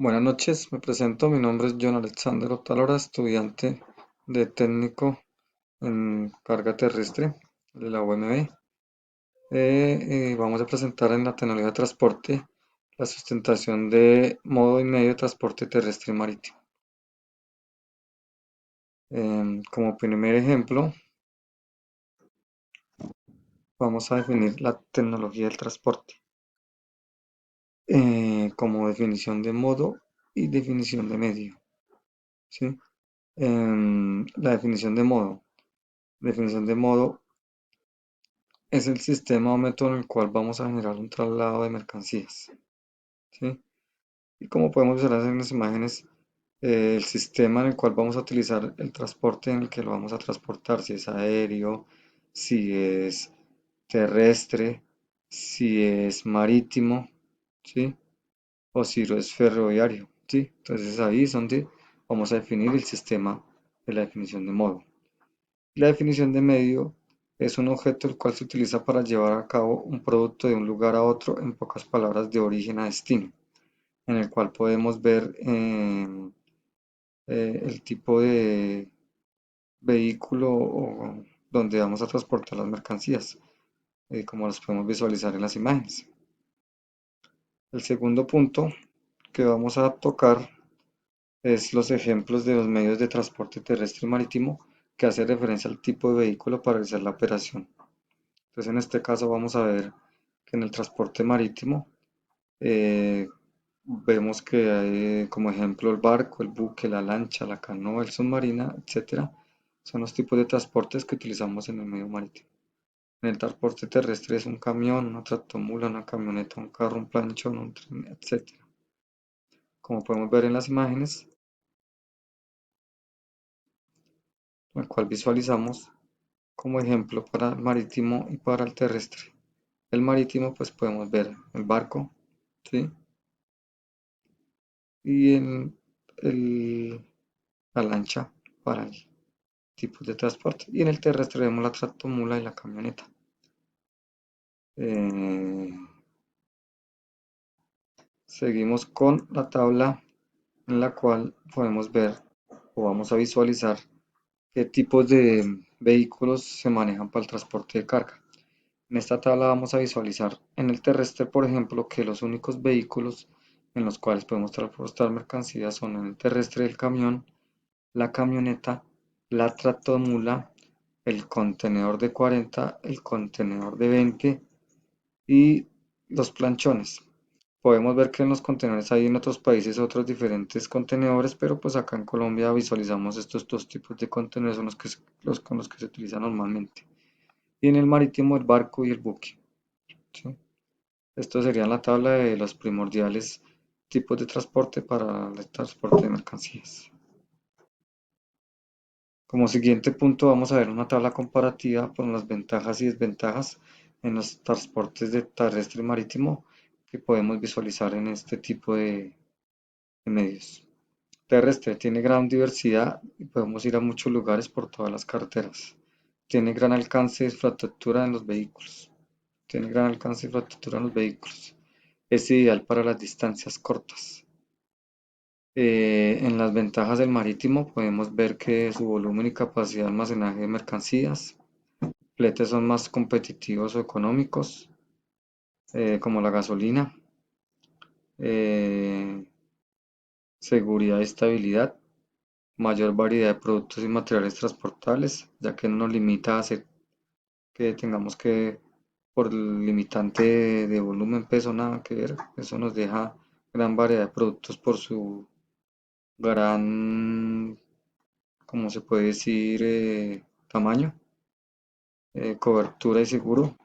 Buenas noches, me presento, mi nombre es John Alexander Otalora, estudiante de técnico en carga terrestre de la UMB. Vamos a presentar en la tecnología de transporte la sustentación de modo y medio de transporte terrestre y marítimo. Como primer ejemplo, vamos a definir la tecnología del transporte como definición de modo y definición de medio, ¿sí? La definición de modo. Definición de modo es el sistema o método en el cual vamos a generar un traslado de mercancías, ¿sí? Y como podemos ver en las imágenes, el sistema en el cual vamos a utilizar el transporte en el que lo vamos a transportar, si es aéreo, si es terrestre, si es marítimo, ¿sí? O si lo es ferroviario, ¿sí? Entonces ahí es donde vamos a definir el sistema de la definición de modo. La definición de medio es un objeto el cual se utiliza para llevar a cabo un producto de un lugar a otro, en pocas palabras, de origen a destino, en el cual podemos ver el tipo de vehículo o donde vamos a transportar las mercancías, como los podemos visualizar en las imágenes. El segundo punto que vamos a tocar es los ejemplos de los medios de transporte terrestre y marítimo que hace referencia al tipo de vehículo para realizar la operación. Entonces, en este caso vamos a ver que en el transporte marítimo eh, vemos que hay como ejemplo el barco, el buque, la lancha, la canoa, el submarina, etcétera. Son los tipos de transportes que utilizamos en el medio marítimo. En el transporte terrestre es un camión, una tractomula, una camioneta, un carro, un planchón, un tren, etcétera. Como podemos ver en las imágenes, el cual visualizamos como ejemplo para el marítimo y para el terrestre. El marítimo, pues podemos ver el barco, ¿sí? Y la lancha para el tipo de transporte. Y en el terrestre vemos la tractomula y la camioneta. Eh, Seguimos con la tabla en la cual podemos ver o vamos a visualizar qué tipos de vehículos se manejan para el transporte de carga. En esta tabla vamos a visualizar en el terrestre, por ejemplo, que los únicos vehículos en los cuales podemos transportar mercancías son en el terrestre el camión, la camioneta, la tractomula, el contenedor de 40, el contenedor de 20 y los planchones. Podemos ver que en los contenedores hay en otros países otros diferentes contenedores, pero pues acá en Colombia visualizamos estos dos tipos de contenedores son los con los que se utilizan normalmente. Y en el marítimo el barco y el buque, ¿sí? Esto sería la tabla de los primordiales tipos de transporte para el transporte de mercancías. Como siguiente punto vamos a ver una tabla comparativa con las ventajas y desventajas en los transportes de terrestre y marítimo que podemos visualizar en este tipo de medios. Terrestre tiene gran diversidad y podemos ir a muchos lugares por todas las carreteras. Tiene gran alcance de infraestructura en los vehículos. Tiene gran alcance de infraestructura en los vehículos. Es ideal para las distancias cortas. En las ventajas del marítimo podemos ver que su volumen y capacidad de almacenaje de mercancías, fletes son más competitivos o económicos, como la gasolina, eh, seguridad y estabilidad, mayor variedad de productos y materiales transportables, ya que no nos limita a hacer que tengamos que, por el limitante de volumen, peso, nada que ver, eso nos deja gran variedad de productos por su gran, como se puede decir, tamaño, cobertura y seguro.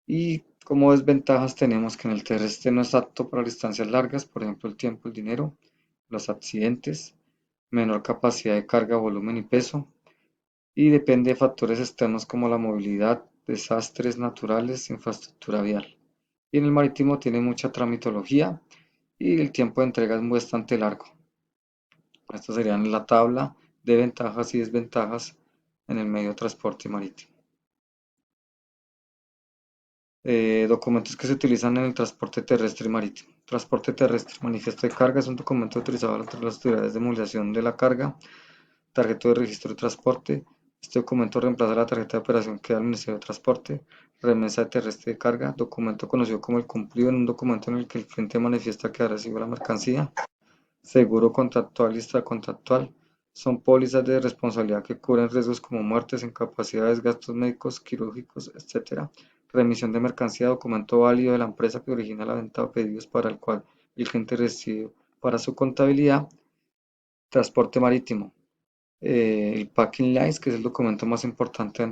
Y como desventajas tenemos que en el terrestre no es apto para distancias largas, por ejemplo el tiempo, el dinero, los accidentes, menor capacidad de carga, volumen y peso, y depende de factores externos como la movilidad, desastres naturales, infraestructura vial. Y en el marítimo tiene mucha tramitología y el tiempo de entrega es bastante largo. Esta sería la tabla de ventajas y desventajas en el medio de transporte marítimo. Documentos que se utilizan en el transporte terrestre y marítimo. Transporte terrestre. Manifiesto de carga es un documento utilizado entre las autoridades de movilización de la carga. Tarjeta de registro de transporte. Este documento reemplaza la tarjeta de operación que da el Ministerio de Transporte. Remesa terrestre de carga. Documento conocido como el cumplido, en un documento en el que el cliente manifiesta que ha recibido la mercancía. Seguro contractual y extracontractual. Son pólizas de responsabilidad que cubren riesgos como muertes, incapacidades, gastos médicos, quirúrgicos, etc. Remisión de mercancía, documento válido de la empresa que origina la venta o pedidos para el cual el cliente recibe para su contabilidad. Transporte marítimo. El Packing Lines, que es el documento más importante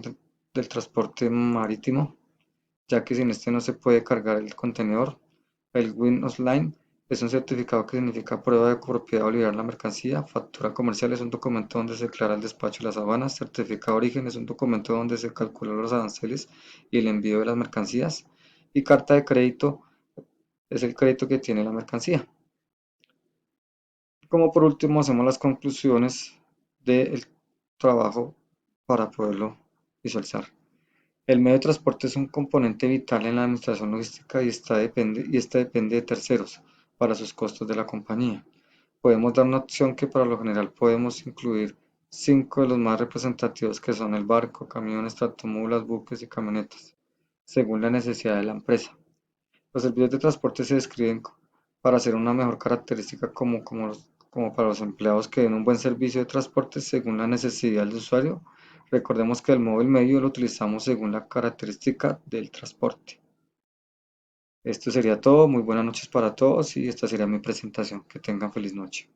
del transporte marítimo, ya que sin este no se puede cargar el contenedor. El Windows Line es un certificado que significa prueba de propiedad o liberar la mercancía. Factura comercial es un documento donde se declara el despacho de las aduanas. Certificado de origen es un documento donde se calculan los aranceles y el envío de las mercancías. Y carta de crédito es el crédito que tiene la mercancía. Como por último, hacemos las conclusiones del trabajo para poderlo visualizar. El medio de transporte es un componente vital en la administración logística y esta depende de terceros para sus costos de la compañía. Podemos dar una opción que para lo general podemos incluir 5 de los más representativos, que son el barco, camiones, tractomulas, buques y camionetas, según la necesidad de la empresa. Los servicios de transporte se describen para ser una mejor característica como para los empleados que den un buen servicio de transporte según la necesidad del usuario. Recordemos que el móvil medio lo utilizamos según la característica del transporte. Esto sería todo. Muy buenas noches para todos y esta sería mi presentación. Que tengan feliz noche.